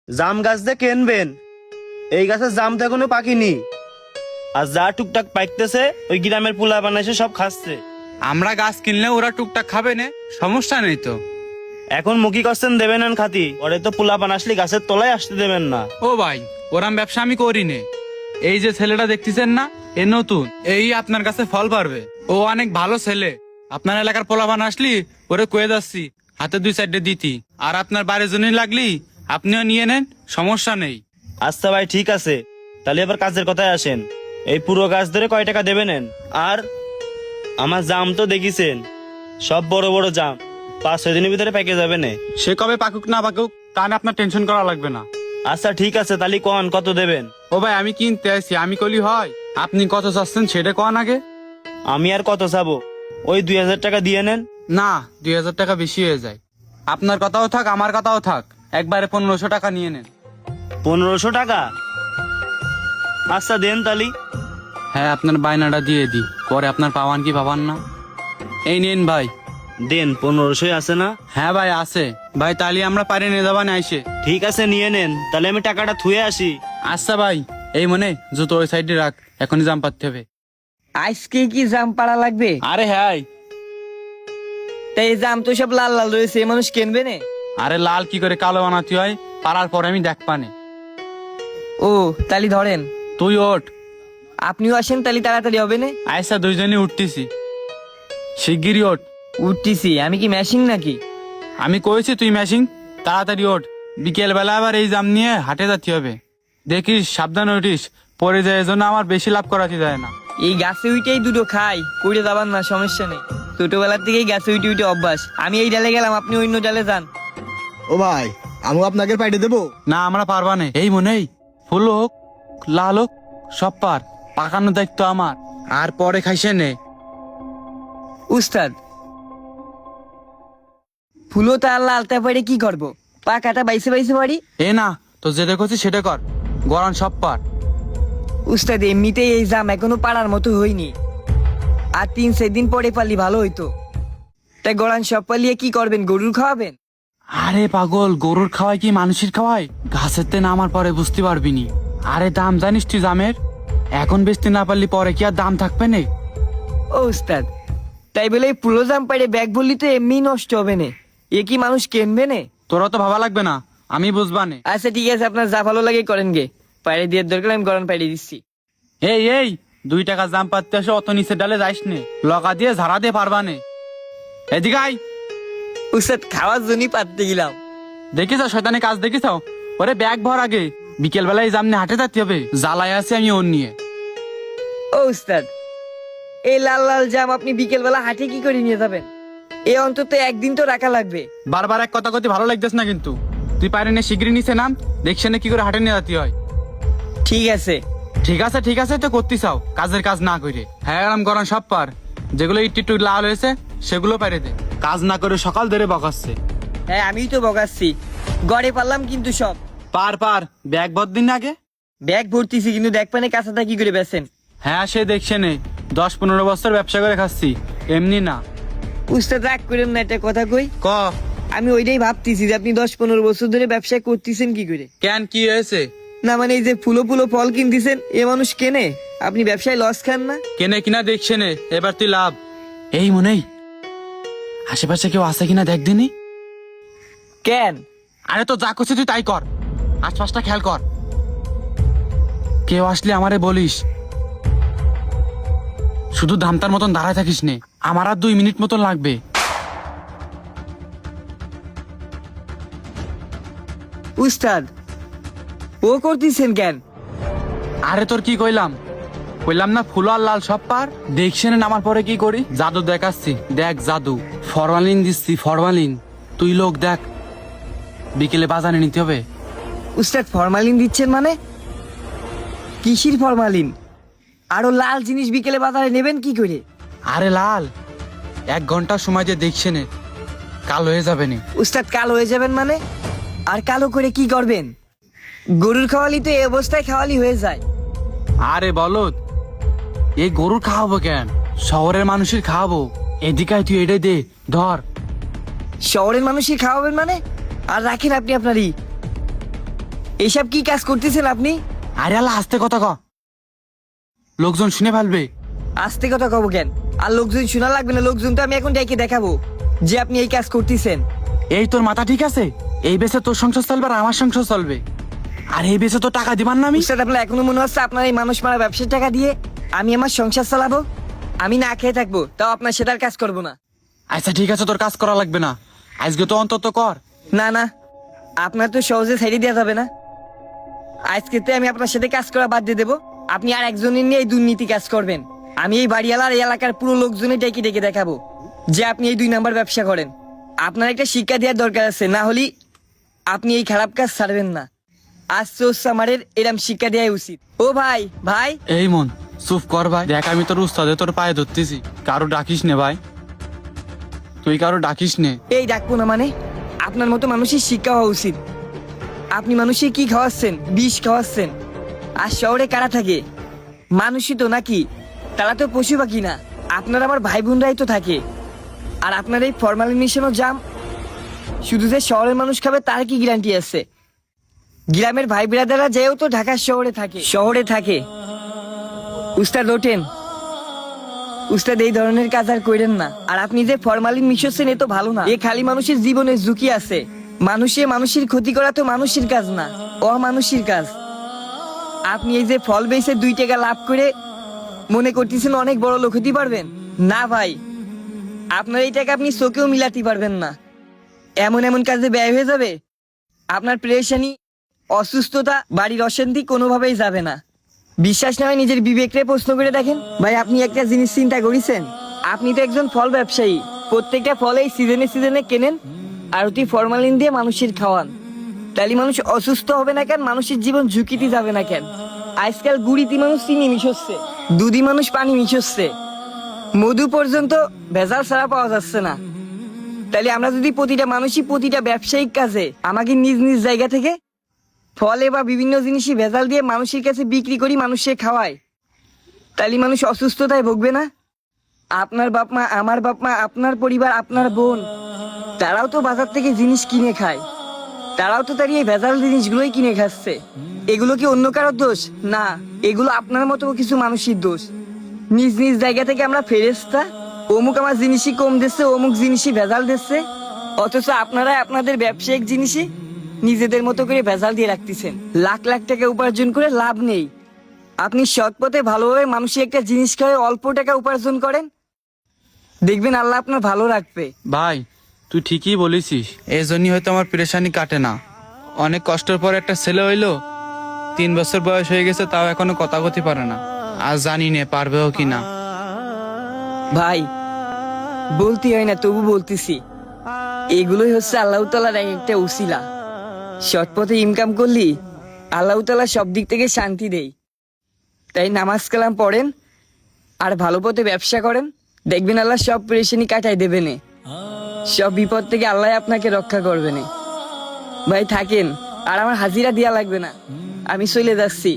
জাম গাছ দিয়ে কিনবেন, এই গাছের জাম তো এখনো পাকিনি। আর যা টুকটাক পাইতেছে ওই গ্রামের পোলা বানাইছে সব খাচ্ছে। আমরা গাছ কিনলে ওরা টুকটাক খাবে না, সমস্যা নেই তো। এখন মুখি করছেন দেবেন আন খাতি, ওরে তো পোলা বানাসলি গাছের তলায় আসতে দেবেন না। ও ভাই, ওরাম ব্যবসা আমি করি নে। এই যে ছেলেটা দেখতেছেন না, এ নতুন, এই আপনার কাছে ফল পারবে। ও অনেক ভালো ছেলে। আপনার এলাকার পোলাপান আসলি ওরে কয়ে যাচ্ছি হাতে 2-4টে দিতি। আর আপনার বাড়ির জন্য লাগলি আপনিও নিয়ে নেন, সমস্যা নেই। আচ্ছা ভাই ঠিক আছে, তাহলে এবার কাজের কথায় আসেন। এই পুরো গাছ ধরে কয় টাকা দেবেন? আর আমার জাম তো দেখিছেন সব বড় বড় জাম, 5-6 দিনের ভিতরে পেকে যাবে না। সে কবে পাকুক না পাকুক তা নিয়ে আপনার টেনশন করা লাগবে না। আচ্ছা ঠিক আছে, তাহলে কন কত দেবেন? ও ভাই, আমি কিনতে আসি, আমি কলি হয়? আপনি কত চাচ্ছেন সেটা কন আগে। আমি আর কত চাবো, ওই 2000 টাকা দিয়ে নেন। না, 2000 টাকা বেশি হয়ে যায়। আপনার কথাও থাক আমার কথাও থাক, একবারে 1500 টাকা নিয়ে নেন। 1500 টাকা? আচ্ছা দেন তালি। হ্যাঁ, আপনার বায়নাটা দিয়ে দি, পরে আপনার পাওয়ান কি পাবান না। এই নিন ভাই। দেন, 1500 আছে না? হ্যাঁ ভাই আছে। ভাই তাহলে আমরা পারি নিয়ে যাবান আইসে। ঠিক আছে নিয়ে নেন, তাহলে আমি টাকাটা থুয়ে আসি। আচ্ছা ভাই, এই মনে জুতো ওই সাইডে রাখ, এখনই জাম পাততে হবে। আজকে কি জাম পাড়া লাগবে? আরে হ্যাঁ। তাই এই জাম তো সব লাল লাল রয়েছে, মানুষ কিনবে না? আরে লাল কি করে কালো বানাতে হয়, পারার পরে আমি দেখ পানে। ও তালি ধরেন, তুই ওঠ। আপনিও আসেন, তালি তাড়াতাড়ি হবে না? আইসা দুইজনই উঠতেছি, শিগগিরই ওঠ। উঠতেছি, আমি কি ম্যাশিং নাকি? আমি কইছি তুই ম্যাশিং, তাড়াতাড়ি ওঠ। বিকেল বেলা আবার এই জাম নিয়ে হাটে যেতে হবে। দেখিস সাবধান উঠিস, পরে যায়, এজন্য আমার বেশি লাভ করাতে যায় না। এই গাছে উইটেই দুটো খাই, কুড়ে যাবার না, সমস্যা নেই। ছোটবেলার থেকেই গাছে উইটে উইটে অভ্যাস। আমি এই ডালে গেলাম, আপনি অন্য ডালে যান। ও ভাই, আমি আপনাকে পাঠিয়ে দেবো। না, আমরা পারবা না। এই মনেই ফুল হোক লাল হোক সব পার, পাকানোর দায়িত্ব আমার। আর পরে খাইছে নে। উস্তাদ, ফুলো তার লালতে পারে কি করবো? পাকাটা বাইসে বাইসে পারি। এ না, তো যে দেখছি সেটা কর, গরান সব পার। উস্তাদ, এমনিতেই এই জাম এখনো পাড়ার মতো হয়নি, আর 3-4 দিন পরে পারলি ভালো হইতো। তাই গড়ান সব পালিয়ে কি করবেন? গরুর খাওয়াবেন? আরে পাগল, গরুর খাওয়াই কি মানুষের খাওয়াই? গাছের তে নামার পরে বুঝতে পারবি নি। আরে দাম জানিস তুই জামের? এখন বেচতে না পারলি পরে কি আর দাম থাকবে না? ও উস্তাদ, তাই বলে এই পুরো জাম পাড়ে ব্যাগ বললি তো এমনি নষ্ট হবে না, এ কি মানুষ কিনবে না? তোরা তো ভাবা লাগবে না, আমি বুঝবা নে। আচ্ছা ঠিক আছে, আপনার যা ভালো লাগে করেন গে। পাড়ে দিয়ে দরকার আমি গরম পাড়ে দিচ্ছি। এই এই 2 টাকা জাম পাততে আসে, অত নিচে ডালে যাইস নে, লগা দিয়ে ঝাড়া দিয়ে পারবা নে। এদিকে আই। উস্তাদ, খাওয়ার জন্যই পাততে গেলাম। দেখিস শয়তানি কাজ দেখিস? ওরে ব্যাগ ভর আগে, বিকেল বেলায় জামনে হাটে যেতে হবে। জ্বালায় আছে আমি ওর নিয়ে। ও উস্তাদ, এই লাল লাল জাম আপনি বিকেল বেলা হাটে কি করে নিয়ে যাবেন? এ অন্তত একদিন তো রাখা লাগবে। বারবার এক কথা কথি ভালো লাগতেছ না কিন্তু। তুই পারে নে, শিগগিরি নিচে নাম, দেখছে না কি করে হাটে নিয়ে যেতে হয়। ঠিক আছে। ঠিক আছে ঠিক আছে, তো করতে চাও, কাজের কাজ না করে। হ্যাঁ আরাম করান সব পার, যেগুলো একটু একটু লাল হয়েছে সেগুলো পারে দে। কাজ না করে সকাল ধরে বকাচ্ছে। হ্যাঁ আমিই তো বগাচ্ছি, গড়ে পারলাম কিন্তু সব। পার পার, ব্যাগ ভর দিন আগে। ব্যাগ ভর্তিছি, কিন্তু দেখ পানে কাঁচাটা কি করে বেছেন? হ্যাঁ সে দেখছে নে, 10-15 বছর ব্যবসা করে খাচ্ছি, এমনি না। উস্তাদ রাগ করেন না, একটা কথা কই। ক। আমি ওইটাই ভাবতেছি যে আপনি 10-15 বছর ধরে ব্যবসা করতেছেন কি করে? কেন, কি হয়েছে? না মানে এই যে ফুলো ফুলো ফল কিনতেছেন, এ মানুষ কেনে? আপনি ব্যবসায় লস খান না? কেনে কিনা দেখছে নে, এবার তুই লাভ। এই মনেই আশেপাশে কেউ আছে কিনা দেখ দিনি। কেন? আরে তো যা করছিস তুই তাই কর, আশপাশটা খেয়াল কর। কেউ আসলে আমারে বলিস। শুধু ধামতার মতন দাঁড়ায় থাকিস নে, আমার আর 2 মিনিট মতন লাগবে। উস্তাদ, ও করতেছেন কেন? আরে তোর কি কইলাম না, ফুল আর লাল সব পার। দেখছেন নামার পরে কি করি? জাদু দেখাচ্ছি, দেখ জাদু। ফরমালিন দিচ্ছি, ফরমালিন। তুই লোক দেখ, বিকেলে বাজারে নিতে হবে। উস্তাদ ফরমালিন দিচ্ছেন মানে? কিসির ফরমালিন? আরো লাল জিনিস বিকেলে বাজারে নেবেন কি করে? আরে লাল 1 ঘন্টা সময় দিয়ে দেখছে নে, কাল হয়ে যাবে নে। উস্তাদ কালো হয়ে যাবেন মানে? আর কালো করে কি করবেন? গরুর খাওয়ালি তো এই অবস্থায় খাওয়ালি হয়ে যায়। আরে বলত, এই গরুর খাওয়াবো কেন, শহরের মানুষের খাওয়াবো। এদিকে আয়, তুই এটাই দে, ধর। শহরের মানুষই খাওয়াবেন মানে? আর রাখেন আপনি আপনারই। এইসব কি কাজ করতেছেন আপনি? আরে আল্লাহ, আস্তে কথা ক, লোকজন শুনে ফেলবে। আস্তে কথা কব কেন? আর লোকজন শোনা লাগবে না, লোকজন তো আমি এখন ডেকে দেখাবো যে আপনি এই কাজ করতেছেন। এই তোর মাথা ঠিক আছে? এই বেসে তোর সংসার চলবে আর আমার সংসার চলবে, আর এই বেসে তো টাকা দিবার না আমি। উস্তাদ, আপনার এখনো মনে হচ্ছে আপনার এই মানুষ মারা ব্যবসার টাকা দিয়ে আমি আমার সংসার চালাবো? আমি না খেয়ে থাকবো, তাও আপনার সেটার কাজ করবো না। আচ্ছা ঠিক আছে, তোর কাজ করা লাগবে না, আজকে তো অন্তত কর। না না, আপনার তো সহজে ছেড়ে দেওয়া যাবে না। আজকে তো আমি আপনার সাথে কাজ করা বাদ দিয়ে দেবো। আপনি আর একজনের নিয়ে এই দুর্নীতি কাজ করবেন। আমি এই বাড়িওয়ালার এই এলাকার পুরো লোকজনের ডেকে ডেকে দেখাবো যে আপনি এই 2 নাম্বার ব্যবসা করেন। আপনার একটা শিক্ষা দেওয়ার দরকার আছে, না হলে আপনি এই খারাপ কাজ ছাড়বেন না। আজ তো সামারের এরম শিক্ষা দেওয়াই উচিত। ও ভাই, ভাই এই মন, চুপ কর ভাই। দেখ আমি তোর উস্তাদে তোর পায়ে ধরতেছি, কারো ডাকিস নে ভাই, তুই কারো ডাকিস নে। এই ডাকবো না মানে? আপনার মতো মানুষের শিক্ষা হওয়া উচিত। আপনি মানুষের কি খাওয়াচ্ছেন? বিষ খাওয়াচ্ছেন। আর শহরে কারা থাকে? মানুষই তো নাকি? তারা তো পশু পাখি না। আপনার আমার ভাই বোনরাই তো থাকে। আর আপনার এই ফরমালিন মিশানো জাম শুধু যে শহরের মানুষ খাবে তার কি গ্যারান্টি আছে? গ্রামের ভাই ব্রাদাররা যেও তো ঢাকার শহরে থাকে। উস্তাদ ওঠেন। উস্তাদ, এই ধরনের কাজ আর কইরেন না। আর আপনি যে ফরমালিন মিশাচ্ছেন এ তো ভালো না। এ খালি মানুষের জীবনের ঝুঁকি আছে। মানুষের ক্ষতি করা তো মানুষের কাজ না, অমানুষের কাজ। আপনি এই যে ফল বেচে 2 টাকা লাভ করে মনে করতেছেন অনেক বড় লোক হতে পারবেন? না ভাই, আপনার এই টাকা আপনি চোখেও মিলাতে পারবেন না। এমন এমন কাজে ব্যয় হয়ে যাবে, আপনার প্রেশানি, অসুস্থতা, বাড়ির অশান্তি কোনোভাবেই যাবে না। বিশ্বাস না হয় নিজের বিবেককে প্রশ্ন করে দেখেন। ভাই, আপনি একটা জিনিস চিন্তা করেছেন? আপনি তো একজন ফল ব্যবসায়ী। প্রত্যেকটা ফল এই সিজনে কেনেন আর অতি ফরমালিন দিয়ে মানুষের খাওয়ান। তাহলে মানুষ অসুস্থ হবে না কেন? মানুষের জীবন ঝুঁকিতে যাবে না কেন? আজকাল গুড়িতে মানুষ চিনি মিশচ্ছে, দুধি মানুষ পানি মিশচ্ছে, মধু পর্যন্ত ভেজাল ছাড়া পাওয়া যাচ্ছে না। তাহলে আমরা যদি প্রতিটা মানুষই প্রতিটা ব্যবসায়িক কাজে আমাকে নিজ নিজ জায়গা থেকে ফলে বা বিভিন্ন জিনিসই ভেজাল দিয়ে মানুষের কাছে বিক্রি করি, মানুষকে খাওয়াই, তাহলে মানুষ অসুস্থতায় ভুগবে না? আপনার বাপ মা, আমার বাপ মা, আপনার পরিবার, আপনার বোন, তারাও তো বাজার থেকে জিনিস কিনে খায়। তারাও তো তার এই ভেজাল জিনিসগুলোই কিনে খাচ্ছে। এগুলো কি অন্য কারোর দোষ? না, এগুলো আপনার মতো কিছু মানুষের দোষ। নিজ নিজ জায়গা থেকে আমরা ফেরেশতা, অমুক আমার জিনিসই কম দিচ্ছে, অমুক জিনিসই ভেজাল দিচ্ছে, অথচ আপনারাই আপনাদের ব্যবসায়িক জিনিসই নিজেদের মতো করে ভেজাল দিয়ে রাখতেছেন। লাখ লাখ টাকা উপার্জন করে লাভ নেই। আপনি সৎ পথে ভালোভাবে মানুষের একটা জিনিস খাওয়ায় অল্প টাকা উপার্জন করেন, দেখবেন আল্লাহ আপনার ভালো রাখবে। ভাই তুই ঠিকই বলেছিস, এই জন্যই হয়তো আমার পেরেশানি কাটে না। অনেক কষ্টের পর একটা ছেলে হইলো, 3 বছর বয়স হয়ে গেছে, তাও এখনো কথা কইতে পারে না। আর জানি না পারবেও কিনা। ভাই, বলতে হয় না তবু বলতেছি, এগুলোই হচ্ছে আল্লাহ তাআলার একটা উসিলা। সৎ পথে ইনকাম করলি আল্লাহ তাআলা সব দিক থেকে শান্তি দেয়। তাই নামাজ কালাম পড়েন আর ভালো পথে ব্যবসা করেন, দেখবেন আল্লাহ সব পেরেশানি কাটাই দেবেনে। সব বিপদ থেকে আল্লাহ আপনাকে রক্ষা করবেন। ভাই থাকেন, আর আমার হাজিরা দেয়া লাগবে না, আমি চলে যাচ্ছি।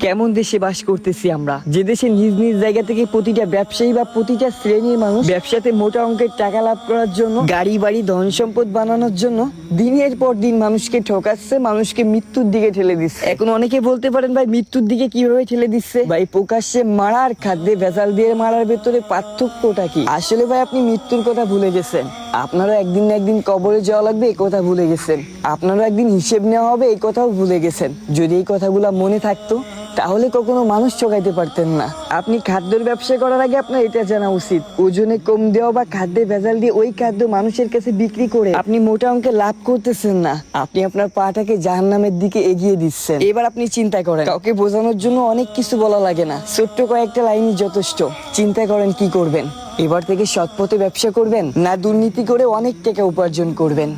কেমন দেশে বাস করতেছি আমরা, যে দেশে নিজ নিজ জায়গা থেকে প্রতিটা ব্যবসায়ী বা প্রতিটা শ্রেণীর মানুষ ব্যবসাতে মোটা অঙ্কের টাকা লাভ করার জন্য, গাড়ি বাড়ি ধন সম্পদ বানানোর জন্য দিনের পর দিন মানুষকে ঠকাচ্ছে, মানুষকে মৃত্যুর দিকে ঠেলে দিচ্ছে। এখন অনেকে বলতে পারেন ভাই মৃত্যুর দিকে কিভাবে ঠেলে দিচ্ছে? ভাই প্রকাশ্যে মারার খাদ্যে ভেজাল দিয়ে মারার ভেতরে পার্থক্যটা কি? আসলে ভাই আপনি মৃত্যুর কথা ভুলে গেছেন। আপনারও একদিন না একদিন কবরে যাওয়া লাগবে, এই কথা ভুলে গেছেন। আপনারও একদিন হিসেব নেওয়া হবে, এই কথাও ভুলে গেছেন। যদি এই কথাগুলো মনে থাকতো তাহলে কখনো মানুষ ঠকাইতে পারতেন না। আপনি খাদ্যের ব্যবসা করার আগে আপনার এটা জানা উচিত, ওজনে কম দেওয়া বা খাদ্যে ভেজাল দিয়ে ওই খাদ্য মানুষের কাছে বিক্রি করে আপনি মোটা অঙ্কে লাভ করতেছেন না, আপনি আপনার পাটাকে জাহান্নামের দিকে এগিয়ে দিচ্ছেন। এবার আপনি চিন্তা করেন, কাউকে বোঝানোর জন্য অনেক কিছু বলা লাগে না, ছোট্ট কয়েকটা লাইনই যথেষ্ট। চিন্তা করেন কি করবেন? এবার থেকে সৎ পথে ব্যবসা করবেন না দুর্নীতি করে অনেক টাকা উপার্জন করবেন?